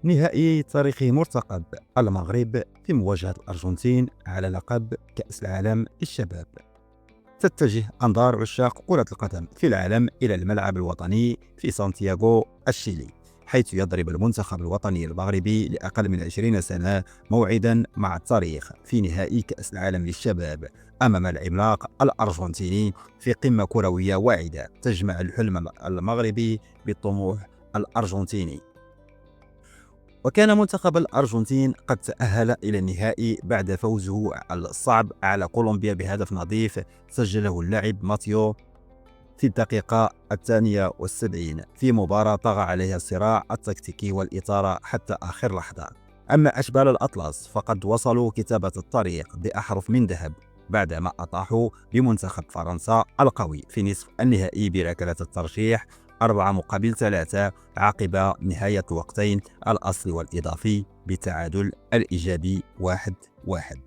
نهائي تاريخي مرتقب، المغرب في مواجهة الأرجنتين على لقب كأس العالم للشباب. تتجه أنظار عشاق كرة القدم في العالم إلى الملعب الوطني في سانتياغو الشيلي، حيث يضرب المنتخب الوطني المغربي لأقل من 20 سنة موعدا مع التاريخ في نهائي كأس العالم للشباب أمام العملاق الأرجنتيني في قمة كروية واعدة تجمع الحلم المغربي بالطموح الأرجنتيني. وكان منتخب الأرجنتين قد تأهل إلى النهائي بعد فوزه الصعب على كولومبيا بهدف نظيف سجله اللاعب ماتيو في الدقيقة 72 في مباراة طغى عليها الصراع التكتيكي والإثارة حتى آخر لحظة. أما أشبال الأطلس فقد وصلوا كتابة الطريق بأحرف من ذهب بعدما أطاحوا بمنتخب فرنسا القوي في نصف النهائي بركلة الترجيح 4-3 عقب نهاية الوقتين الأصلي والإضافي بالتعادل الإيجابي 1-1.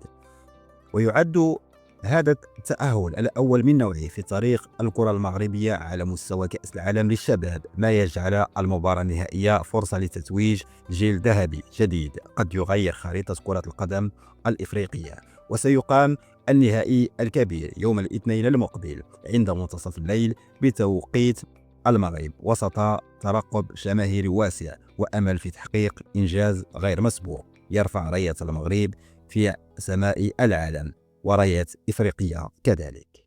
ويعد هذا التأهل الأول من نوعه في تاريخ الكرة المغربية على مستوى كأس العالم للشباب، ما يجعل المباراة النهائية فرصة لتتويج جيل ذهبي جديد قد يغير خريطة كرة القدم الإفريقية. وسيقام النهائي الكبير يوم الاثنين المقبل عند منتصف الليل بتوقيت المغرب، وسط ترقب جماهيري واسع وأمل في تحقيق إنجاز غير مسبوق يرفع راية المغرب في سماء العالم وراية إفريقيا كذلك.